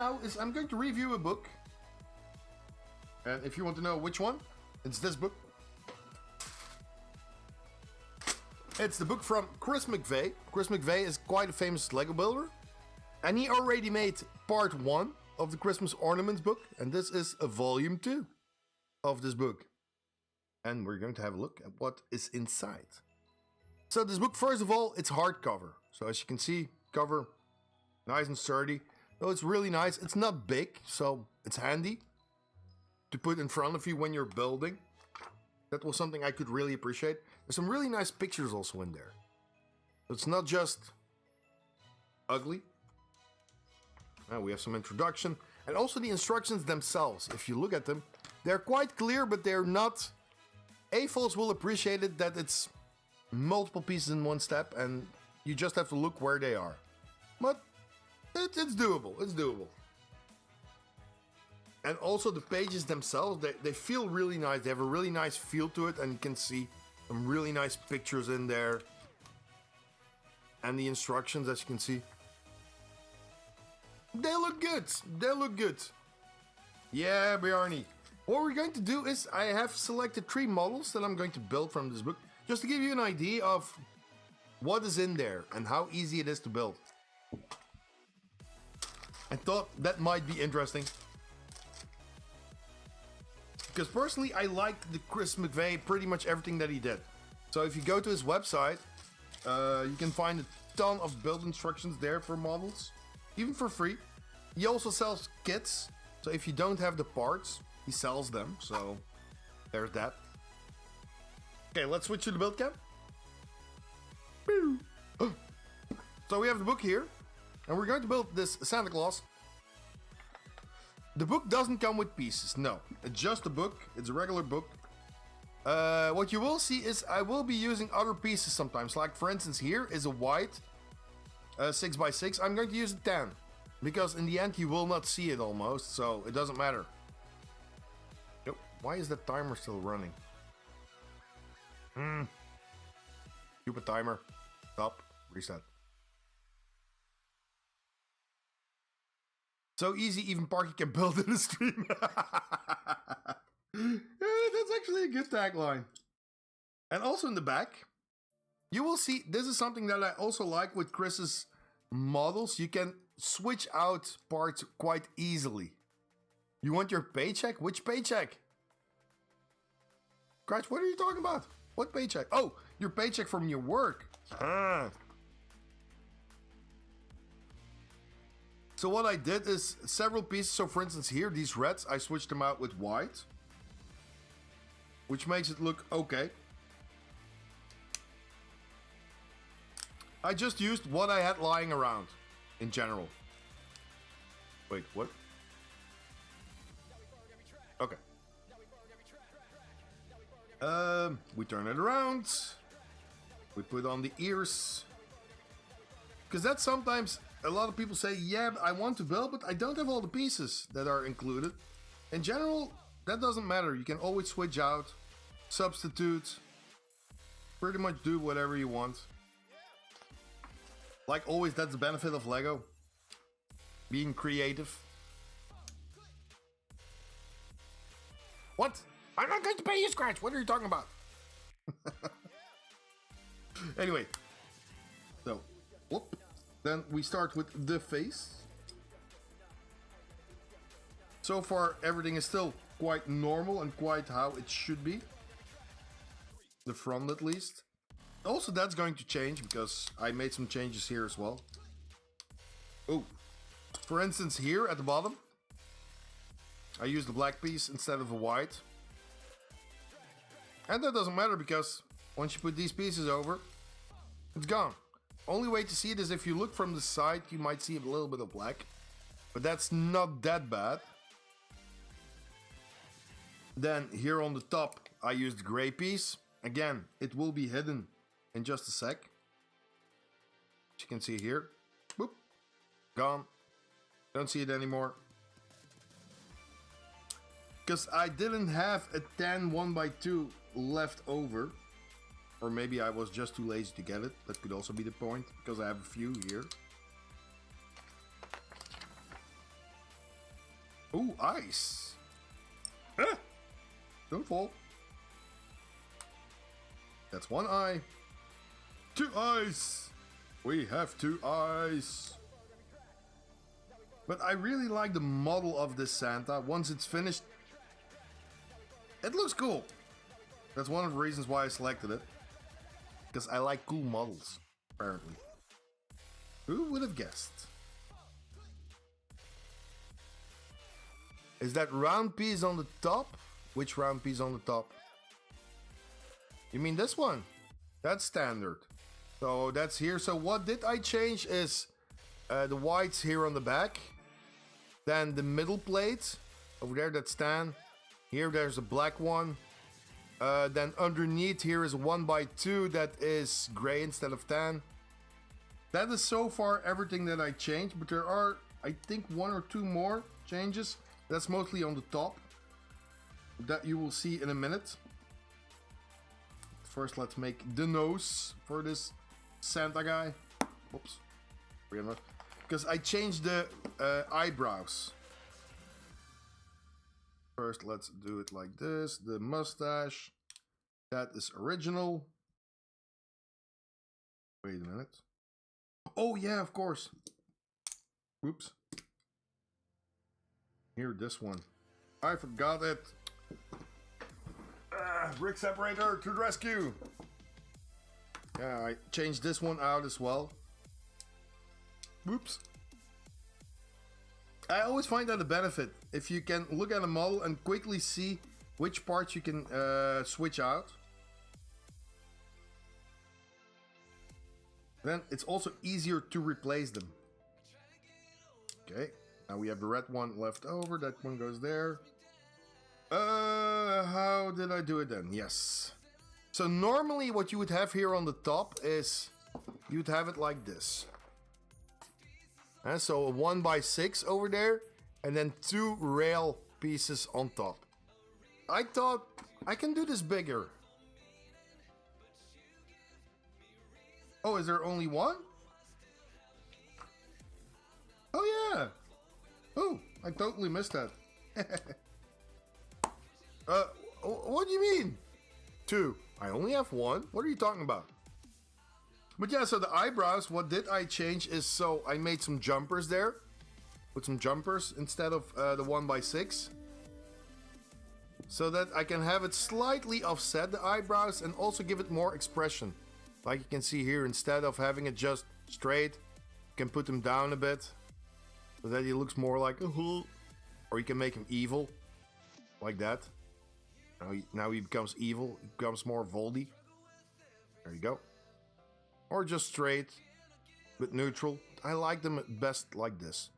Now is I'm going to review a book. And if you want to know which one, it's this book. It's the book from Chris McVeigh. Chris McVeigh is quite a famous Lego builder. And he already made part 1 of the Christmas Ornaments book. And this is a volume 2 of this book. And we're going to have a look at what is inside. So this book, first of all, it's hardcover. So as you can see, cover nice and sturdy. So it's really nice. It's not big, so it's handy to put in front of you when you're building. That was something I could really appreciate. There's some really nice pictures also in there. It's not just ugly. Now we have some introduction. And also the instructions themselves. If you look at them, they're quite clear, but they're not... AFOLs will appreciate it that it's multiple pieces in one step and you just have to look where they are. But it's doable. It's doable. And also the pages themselves, they feel really nice. They have a really nice feel to it, and you can see some really nice pictures in there. And the instructions, as you can see, they look good. They look good. Yeah, Bjarni. What we're going to do is I have selected 3 models that I'm going to build from this book, just to give you an idea of what is in there and how easy it is to build. I thought that might be interesting. Because personally, I like the Chris McVeigh, pretty much everything that he did. So if you go to his website, you can find a ton of build instructions there for models, even for free. He also sells kits, so if you don't have the parts, he sells them, so there's that. Okay, let's switch to the build cam. So we have the book here, and we're going to build this Santa Claus. The book doesn't come with pieces, no. It's just a book, it's a regular book. What you will see is I will be using other pieces sometimes. Like for instance, here is a white 6x6. I'm going to use a 10. Because in the end you will not see it almost, so it doesn't matter. Yep. Why is that timer still running? Stupid timer. Stop. Reset. So easy, even Parki can build in the stream. That's actually a good tagline. And also in the back, you will see, this is something that I also like with Chris's models. You can switch out parts quite easily. You want your paycheck? Which paycheck? Scratch, what are you talking about? What paycheck? Oh, your paycheck from your work. Ah. So what I did is several pieces. So for instance here, these reds, I switched them out with white, which makes it look okay. I just used what I had lying around in general. Wait, what? Okay. We turn it around. We put on the ears. Because that's sometimes a lot of people say, yeah, I want to build, but I don't have all the pieces that are included. In general, that doesn't matter. You can always switch out, substitute, pretty much do whatever you want. Like always, that's the benefit of Lego. Being creative. What? I'm not going to pay you, Scratch. What are you talking about? Anyway. So, whoop. Then we start with the face. So far, everything is still quite normal and quite how it should be. The front, at least. Also, that's going to change because I made some changes here as well. Oh, for instance, here at the bottom, I used the black piece instead of a white. And that doesn't matter because once you put these pieces over, it's gone. Only way to see it is if you look from the side, you might see a little bit of black. But that's not that bad. Then here on the top, I used the gray piece. Again, it will be hidden in just a sec. As you can see here. Boop. Gone. Don't see it anymore. Because I didn't have a 10 1x2 left over. Or maybe I was just too lazy to get it. That could also be the point, because I have a few here. Ooh, ice. Ah! Don't fall. That's one eye. 2 eyes. We have 2 eyes. But I really like the model of this Santa. Once it's finished, it looks cool. That's one of the reasons why I selected it. Because I like cool models, apparently. Who would have guessed? Is that round piece on the top? Which round piece on the top? You mean this one? That's standard. So that's here. So what did I change is the whites here on the back. Then the middle plate. Over there, that's tan. Here there's a black one. Then underneath here is a 1x2 that is gray instead of tan. That is so far everything that I changed. But there are, I think, 1 or 2 more changes. That's mostly on the top. That you will see in a minute. First, let's make the nose for this Santa guy. Oops. Because I changed the eyebrows. First, let's do it like this. The mustache. That is original. Wait a minute. Oh, yeah, of course. Oops. Here, this one. I forgot it. Brick separator to the rescue. Yeah, I changed this one out as well. Whoops. I always find that a benefit. If you can look at a model and quickly see which parts you can switch out. Then it's also easier to replace them. Okay, now we have the red one left over. That one goes there. How did I do it then? Yes. So normally what you would have here on the top is you'd have it like this. And so a 1x6 over there and then 2 rail pieces on top. I thought I can do this bigger. Oh, is there only one? Oh yeah. Oh, I totally missed that. What do you mean? 2. I only have 1. What are you talking about? But yeah, so the eyebrows, what did I change is, so I made some jumpers there. With some jumpers instead of the 1x6. So that I can have it slightly offset the eyebrows and also give it more expression. Like you can see here, instead of having it just straight, you can put them down a bit. So that he looks more like a hoo. Or you can make him evil. Like that. Now he becomes evil. He becomes more Voldy. There you go. Or just straight, but neutral. I like them best like this.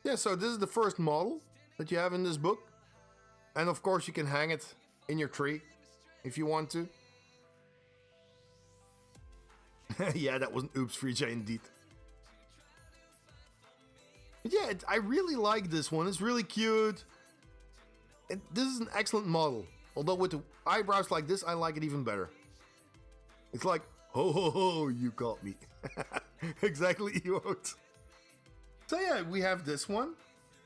Yeah, so this is the first model that you have in this book. And of course you can hang it in your tree if you want to. Yeah, that was an oops for Jay indeed. But yeah, I really like this one. It's really cute. This is an excellent model. Although with the eyebrows like this, I like it even better. It's like, ho ho ho, you got me. Exactly, you won't. So yeah, we have this one.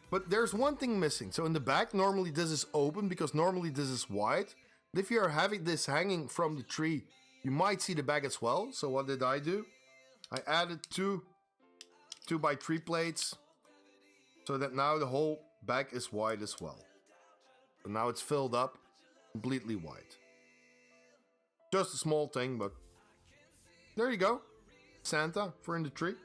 But there's one thing missing. So in the back, normally this is open because normally this is wide. But if you are having this hanging from the tree, you might see the back as well. So what did I do? I added 2 2x3 plates. So that now the whole back is wide as well. So now it's filled up completely wide. Just a small thing, but there you go. Santa for in the tree.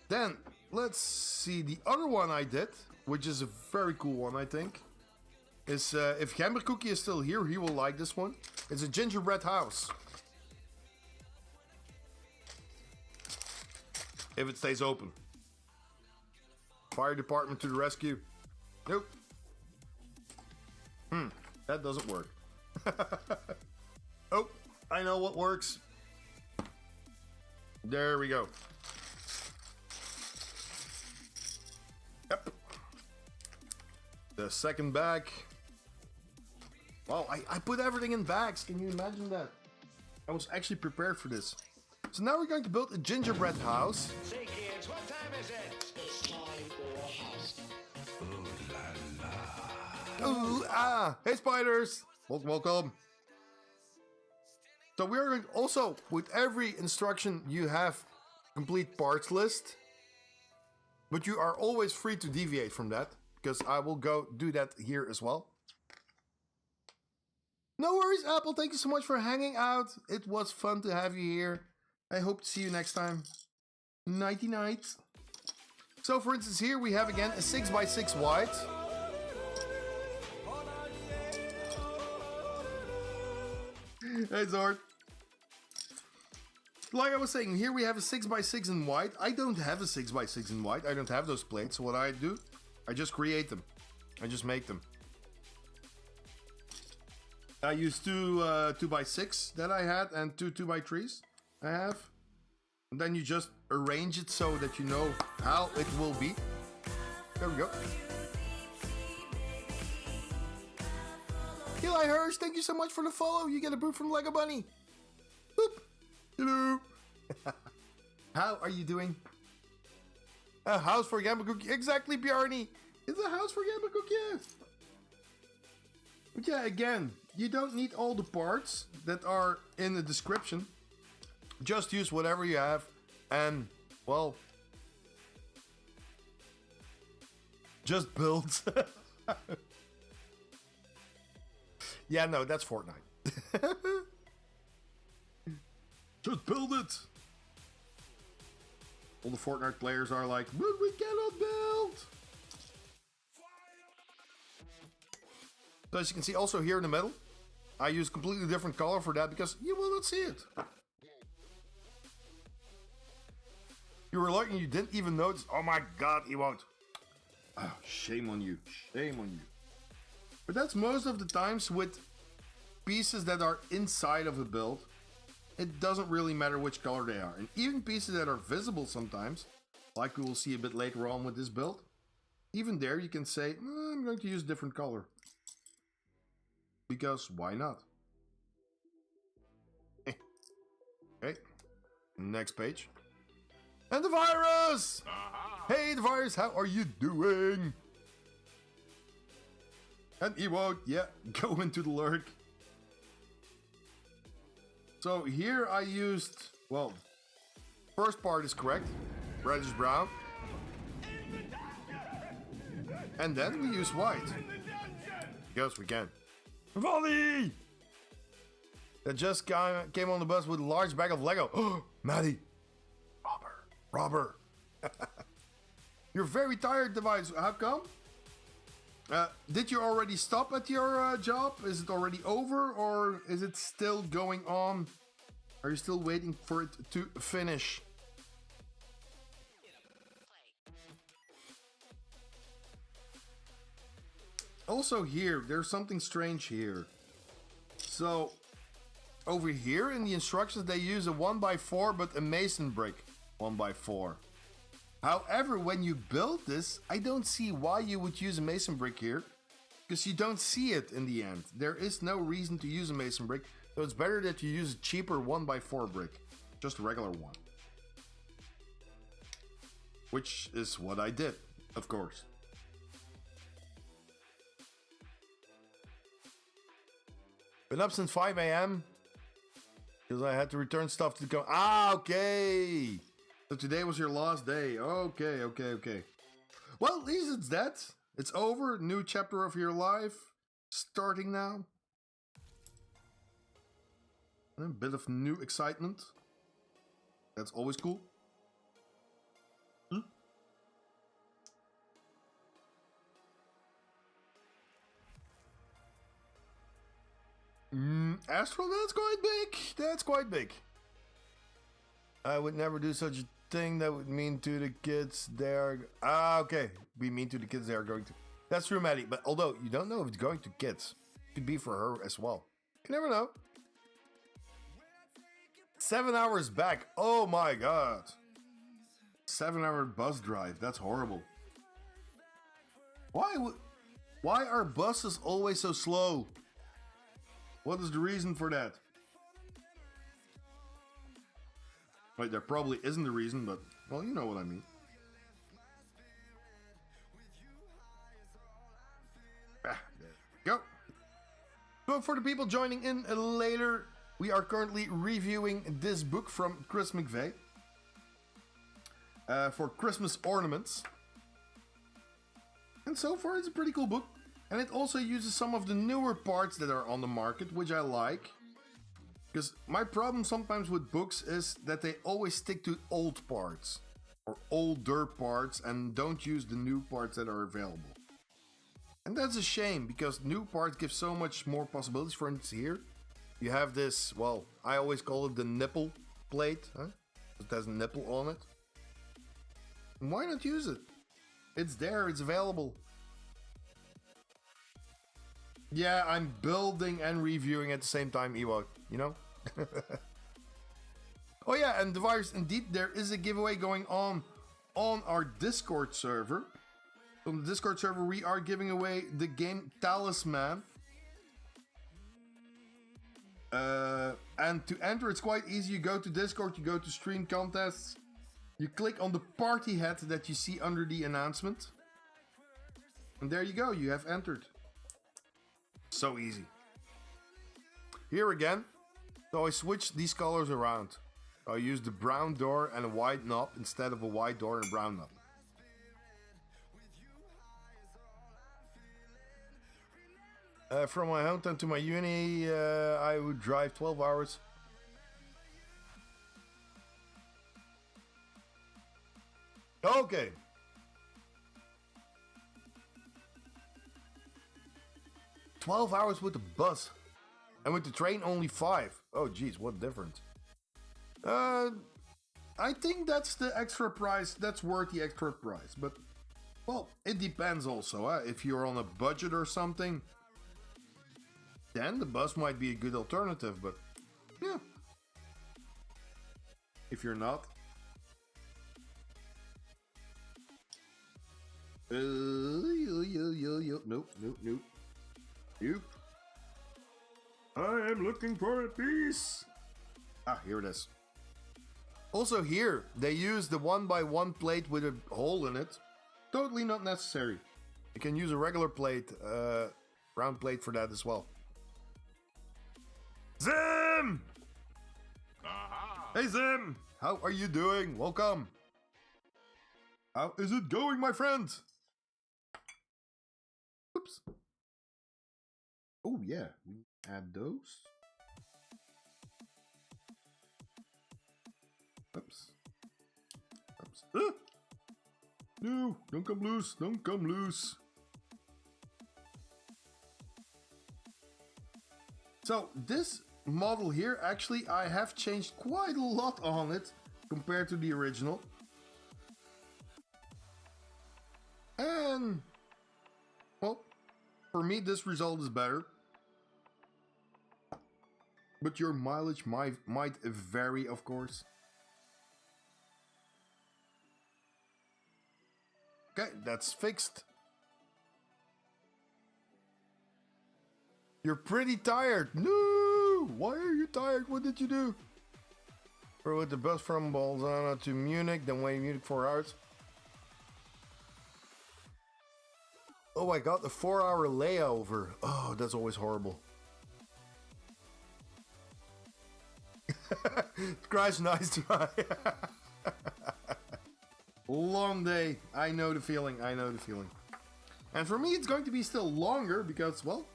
Then let's see the other one I did, which is a very cool one, I think. Is if Hammer Cookie is still here, he will like this one. It's a gingerbread house. If it stays open. Fire department to the rescue. Nope. That doesn't work. Oh, I know what works. There we go. Yep. The second bag. Wow, I put everything in bags. Can you imagine that? I was actually prepared for this. So now we're going to build a gingerbread house. is it? It's time for a house. Ooh la la. Ooh, ah. Hey, spiders. Welcome. So we're going also, with every instruction, you have complete parts list. But you are always free to deviate from that, because I will go do that here as well. No worries, Apple. Thank you so much for hanging out. It was fun to have you here. I hope to see you next time. Nighty night. So, for instance, here we have again a 6x6 wide. Hey, Zord. Like I was saying, here we have a 6x6 in white. I don't have a 6x6 in white. I don't have those plates. So what I do, I just create them. I just make them. I use two 2x6 that I had and two 2x3s I have. And then you just arrange it so that you know how it will be. There we go. Eli Hirsch, thank you so much for the follow. You get a boot from Lego Bunny. Boop. Hello. How are you doing? A house for Gamma Cookie. Exactly, Bjarni. It's a house for Gamma Cookie. But yeah, again, you don't need all the parts that are in the description. Just use whatever you have and, well, just build. Yeah, no, that's Fortnite. Just build it. All the Fortnite players are like, but we cannot build. So as you can see also here in the middle, I use completely different color for that because you will not see it. You were lucky you didn't even notice. Oh my god, he won't. Oh, shame on you. Shame on you. But that's most of the times with pieces that are inside of a build. It doesn't really matter which color they are. And even pieces that are visible sometimes, like we will see a bit later on with this build, even there you can say, I'm going to use a different color. Because why not? Okay, next page. And the virus! Hey, the virus, how are you doing? And he won't, yeah, go into the lurk. So here I used, well, first part is correct, reddish brown. And then we use white. Yes, we can. Volley! That just came on the bus with a large bag of Lego. Oh, Maddie. Robber. You're very tired, Device. How come? Did you already stop at your job? Is it already over or is it still going on? Are you still waiting for it to finish? Also here, there's something strange here. So, over here in the instructions they use a 1x4 but a mason brick 1x4. However, when you build this, I don't see why you would use a mason brick here. Because you don't see it in the end. There is no reason to use a mason brick. So it's better that you use a cheaper 1x4 brick. Just a regular one. Which is what I did, of course. Been up since 5 a.m. Because I had to return stuff to the okay. So today was your last day. Okay. Well, at least it's that. It's over. New chapter of your life. Starting now. A bit of new excitement. That's always cool. Astral, that's quite big. That's quite big. I would never do such a thing that would mean to the kids they are... okay. Be mean to the kids they are going to... That's true, Maddie. But although you don't know if it's going to kids. It could be for her as well. You never know. 7 hours back. Oh my god. 7-hour bus drive. That's horrible. Why are buses always so slow? What is the reason for that? Right, there probably isn't a reason, but, well, you know what I mean. So for the people joining in later, we are currently reviewing this book from Chris McVeigh for Christmas Ornaments. And so far it's a pretty cool book. And it also uses some of the newer parts that are on the market, which I like. Because my problem sometimes with books is that they always stick to old parts. Or older parts and don't use the new parts that are available. And that's a shame, because new parts give so much more possibilities. For instance, here you have this, well, I always call it the nipple plate. Huh? It has a nipple on it. And why not use it? It's there, it's available. Yeah, I'm building and reviewing at the same time, Ewok, you know? Oh yeah, and the virus, indeed, there is a giveaway going on our Discord server. On the Discord server, we are giving away the game Talisman. And to enter, it's quite easy. You go to Discord, you go to Stream Contests. You click on the party hat that you see under the announcement. And there you go, you have entered. So easy. Here again, so I switched these colors around. I used the brown door and a white knob instead of a white door and a brown knob. From my hometown to my uni, I would drive 12 hours. Okay. $12 hours with the bus. And with the train only 5. Oh geez, what difference. I think that's the extra price. That's worth the extra price. But, well, it depends also. If you're on a budget or something, then the bus might be a good alternative. But, yeah. If you're not. Nope. Nope. I am looking for a piece. Ah, here it is. Also here, they use the 1x1 plate with a hole in it. Totally not necessary. You can use a regular plate, round plate for that as well. Zim! Hey Zim! How are you doing? Welcome. How is it going, my friend? Oops. Oh yeah, we add those. Oops. Ah! No, don't come loose. Don't come loose. So this model here, actually, I have changed quite a lot on it compared to the original. And, well, for me, this result is better. But your mileage might vary, of course. Okay, that's fixed. You're pretty tired. No! Why are you tired? What did you do? We're with the bus from Bolzano to Munich, then wait in Munich 4 hours. Oh my god, a 4-hour layover. Oh, that's always horrible. Crash, nice try. Long day. I know the feeling. And for me, it's going to be still longer because, well,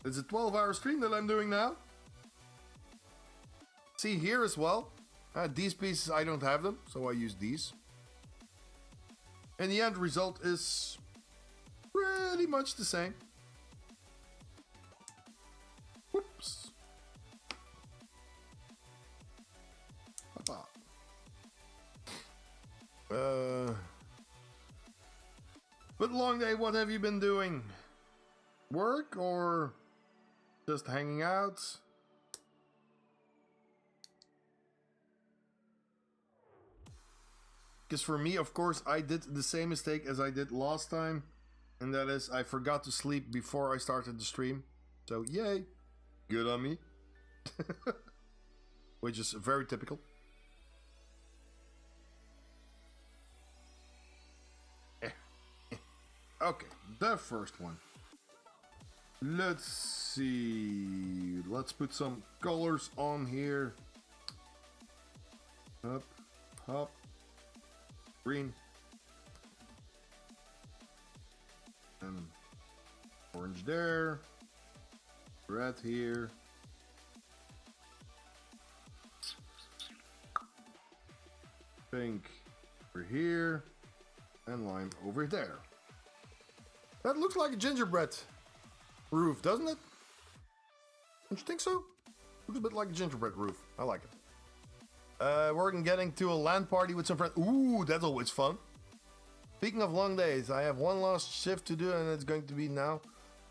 it's a 12-hour stream that I'm doing now. See here as well. These pieces, I don't have them, so I use these. And the end result is pretty much the same. Whoops. But long day, what have you been doing? Work or just hanging out? Because for me, of course, I did the same mistake as I did last time. And that is, I forgot to sleep before I started the stream. So, yay. Good on me. Which is very typical. Okay, the first one. Let's see. Let's put some colors on here. Up, hop, green, and orange there, red here, pink over here, and lime over there. That looks like a gingerbread roof, doesn't it? Don't you think so? Looks a bit like a gingerbread roof. I like it. We're getting to a LAN party with some friends. Ooh, that's always fun. Speaking of long days, I have one last shift to do, and it's going to be now.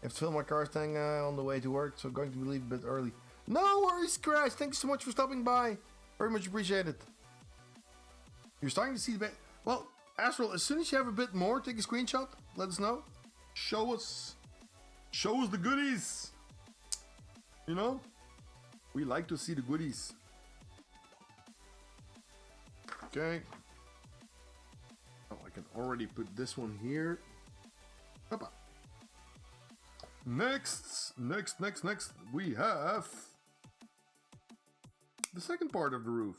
I have to fill my car tank on the way to work, so I'm going to leave a bit early. No worries, Crash. Thanks so much for stopping by. Very much appreciated. You're starting to see the bit. Well, Astral, as soon as you have a bit more, take a screenshot. Let us know. Show us the goodies. You know, we like to see the goodies. Okay. Oh, I can already put this one here. Hoppa. Next, we have the second part of the roof.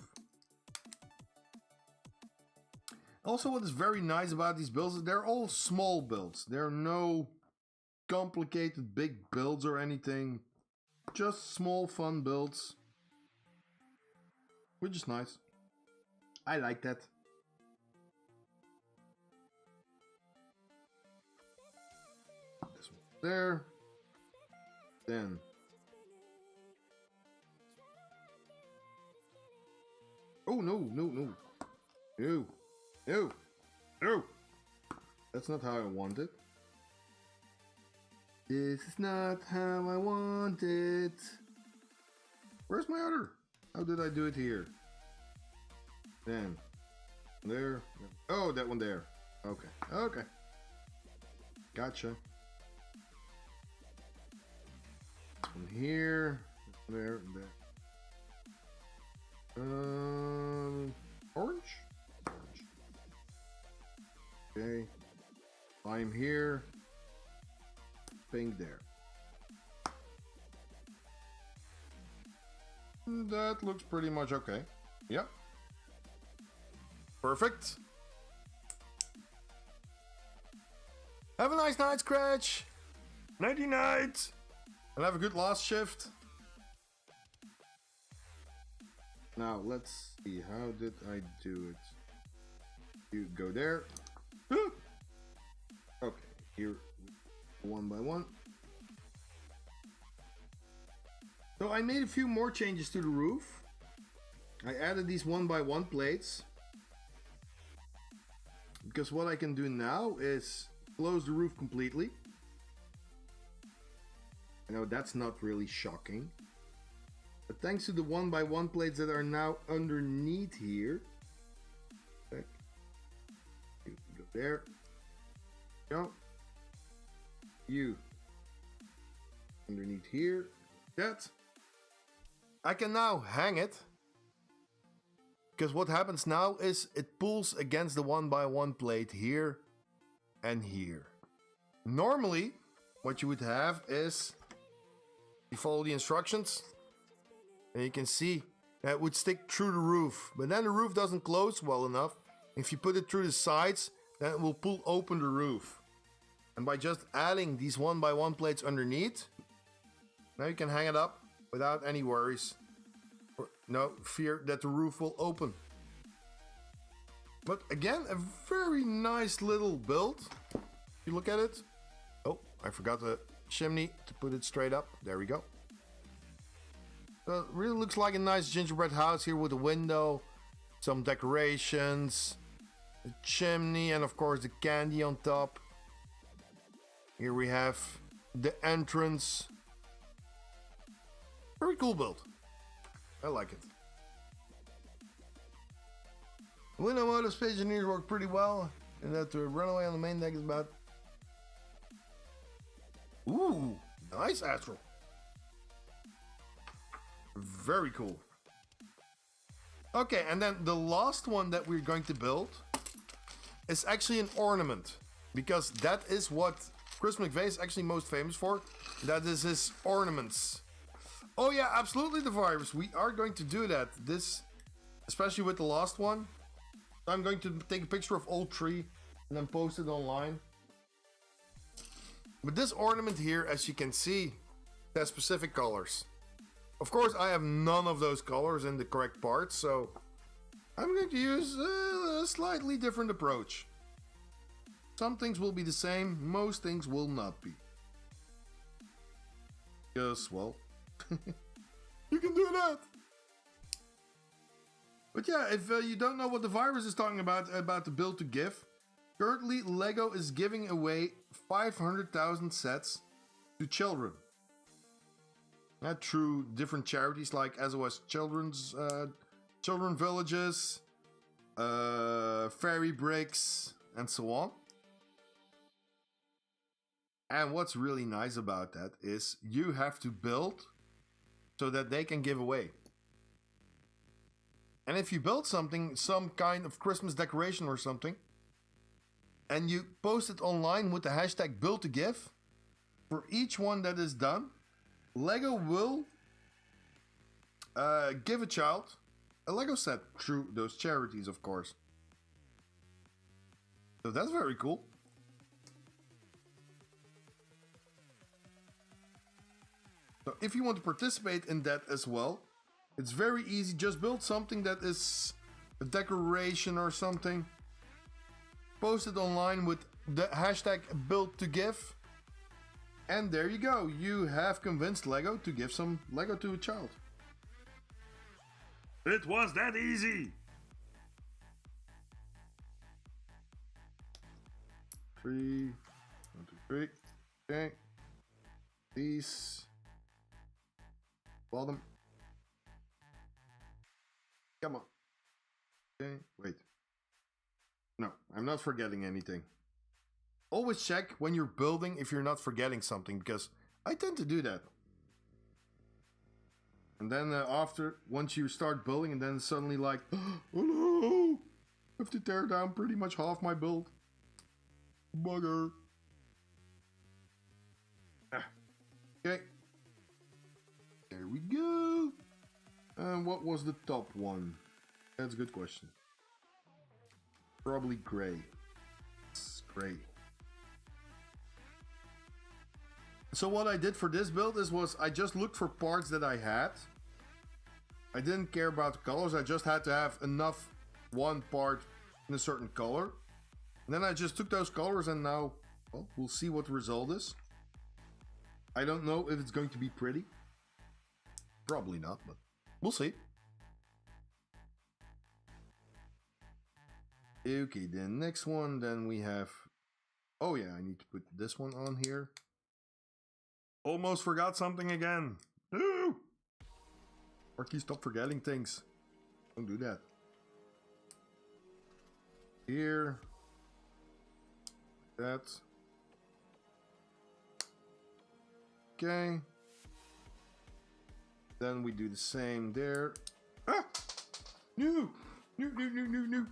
Also, what is very nice about these builds is they're all small builds. There are no complicated big builds or anything. Just small fun builds. Which is nice. I like that. This one there. Then. Oh, no. No. That's not how I want it. This is not how I want it. Where's my other? How did I do it here? Then. There. Oh, that one there. Okay. Gotcha. From here. There. Orange? Okay. Lime here. Pink there. That looks pretty much okay. Yep. Perfect. Have a nice night, Scratch. Nighty night. And have a good last shift. Now, let's see. How did I do it? You go there. Okay, here, one by one. So I made a few more changes to the roof. I added these 1x1 plates. Because what I can do now is close the roof completely. I know that's not really shocking. But thanks to the 1x1 plates that are now underneath here. Okay. You go there. Go. You. Underneath here. That. I can now hang it. Because what happens now is it pulls against the 1x1 plate here and here. Normally, what you would have is you follow the instructions and you can see that it would stick through the roof. But then the roof doesn't close well enough. If you put it through the sides, then it will pull open the roof. And by just adding these 1x1 plates underneath, now you can hang it up without any worries. Or no fear that the roof will open. But again, a very nice little build. If you look at it. Oh, I forgot the chimney to put it straight up. There we go. So it really looks like a nice gingerbread house here with a window, some decorations, a chimney, and of course the candy on top. Here we have the entrance. Very cool build. I like it. Window mode of Space Engineers work pretty well, and that the runaway on the main deck is about. Ooh, nice Astral. Very cool. Okay, and then the last one that we're going to build is actually an ornament, because that is what Chris McVeigh is actually most famous for. That is his ornaments. Oh yeah, absolutely the virus. We are going to do that. This, especially with the last one. I'm going to take a picture of all three and then post it online. But this ornament here, as you can see, has specific colors. Of course, I have none of those colors in the correct parts, so I'm going to use a slightly different approach. Some things will be the same, most things will not be. Yes, well, you can do that. But yeah, if you don't know what the virus is talking about the build to give, currently Lego is giving away 500,000 sets to children. Through different charities like SOS Children's Children Villages, ParkiBricks, and so on. And what's really nice about that is you have to build so that they can give away. And if you build something, some kind of Christmas decoration or something, and you post it online with the hashtag build to give, for each one that is done, Lego will give a child a Lego set through those charities, of course. So that's very cool. So if you want to participate in that as well, it's very easy. Just build something that is a decoration or something. Post it online with the hashtag build to give. And there you go. You have convinced Lego to give some Lego to a child. It was that easy. 3, 1, 2, 3. Okay. These. Bottom. Come on. Okay, wait. No, I'm not forgetting anything. Always check when you're building if you're not forgetting something, because I tend to do that. And then once you start building, and then suddenly like, oh no, I have to tear down pretty much half my build. Bugger. Okay. There we go. And what was the top one? That's a good question. Probably gray. It's gray. So what I did for this build was I just looked for parts that I had. I didn't care about the colors. I just had to have enough one part in a certain color. And then I just took those colors, and now, well, we'll see what the result is. I don't know if it's going to be pretty. Probably not, but we'll see. Okay, the next one, then we have... Oh yeah, I need to put this one on here. Almost forgot something again. No! Parki, stop forgetting things. Don't do that. Here. That. Okay. Then we do the same there. Ah! No! No.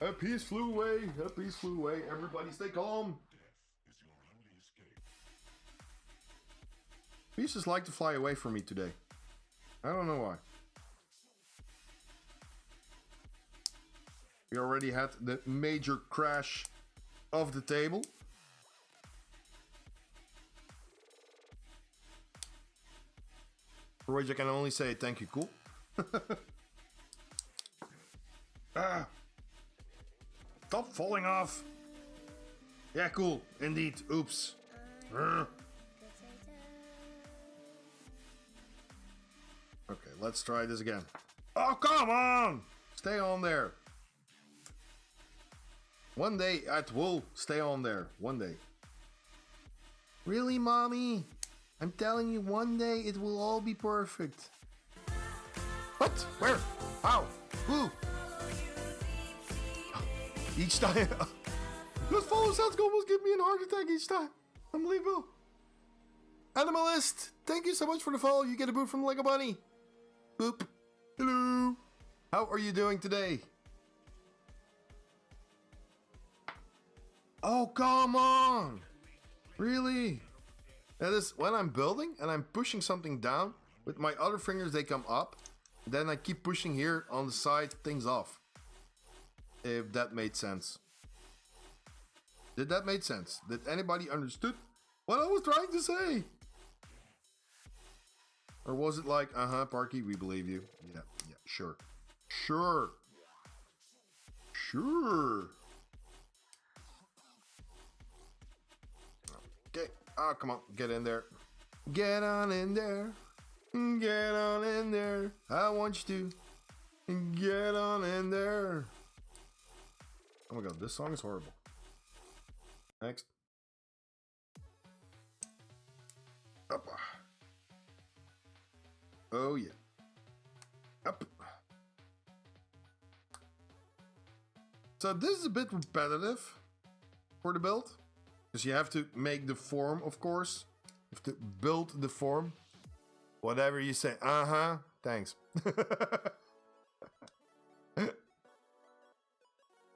A piece flew away. A piece flew away. Everybody stay calm. Pieces like to fly away from me today. I don't know why. We already had the major crash of the table. For which I can only say thank you, cool. Ah. Stop falling off. Yeah, cool. Indeed. Oops. Okay, let's try this again. Oh, come on! Stay on there. One day it will stay on there. One day. Really, Mommy? I'm telling you, one day it will all be perfect. What? Where? How? Who? Each time. Those follow sounds almost give me a heart attack each time. Unbelievable. Animalist, thank you so much for the follow. You get a boot from Lego Bunny. Boop. Hello. How are you doing today? Oh, come on! Really? That is when I'm building and I'm pushing something down, with my other fingers they come up. Then I keep pushing here on the side things off. If that made sense. Did that make sense? Did anybody understood what I was trying to say? Or was it like, Parki, we believe you. Yeah, sure. Sure. Okay. Oh, come on. Get in there. Get on in there. Get on in there. I want you to. Get on in there. Oh my god, this song is horrible. Next. Up. Oh yeah. Up. So this is a bit repetitive for the build. Because you have to make the form, of course. You have to build the form. Whatever you say. Thanks.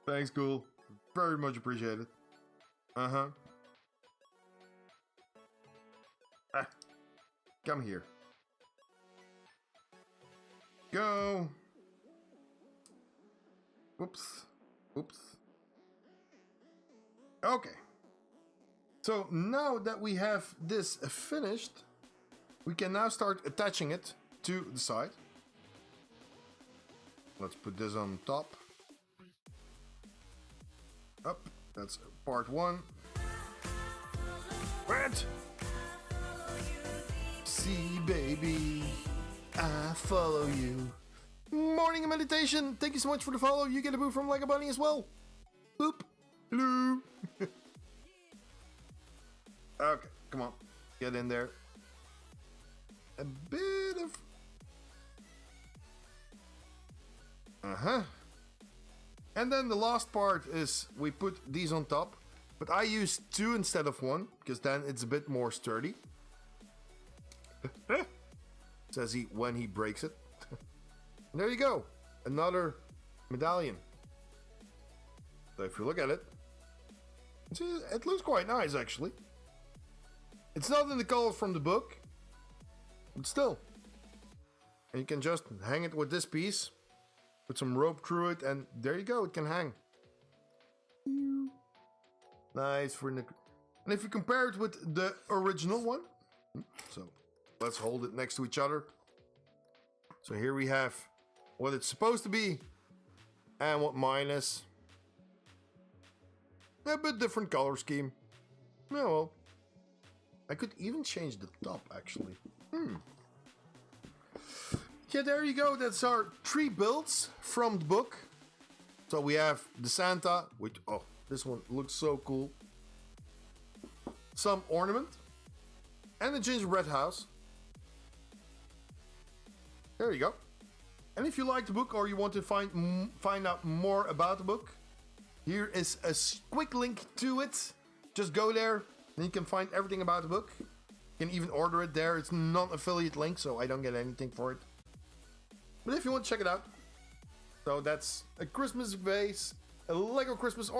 Thanks, cool. Very much appreciated. Come here. Go. Whoops. Okay. So now that we have this finished, we can now start attaching it to the side. Let's put this on top. Up. That's part one. What? See, baby, I follow you. Morning and meditation. Thank you so much for the follow. You get a boo from Lego Bunny as well. Boop. Hello. Okay, come on. Get in there. A bit of... And then the last part is we put these on top. But I use 2 instead of 1, because then it's a bit more sturdy. Says he when he breaks it. There you go. Another medallion. So if you look at it, see, it looks quite nice actually. It's not in the color from the book, but still. And you can just hang it with this piece. Put some rope through it and there you go, it can hang. Nice for Nick. And if you compare it with the original one, so let's hold it next to each other. So here we have what it's supposed to be and what mine is. A bit different color scheme. Oh well. I could even change the top actually. Yeah, there you go. That's our 3 builds from the book. So we have the Santa, which, oh, this one looks so cool. Some ornament. And a gingerbread house. There you go. And if you like the book or you want to find out more about the book, here is a quick link to it. Just go there and you can find everything about the book. You can even order it there. It's non-affiliate link, so I don't get anything for it. But if you want to check it out. So that's a Christmas vase, a Lego Christmas Ornament.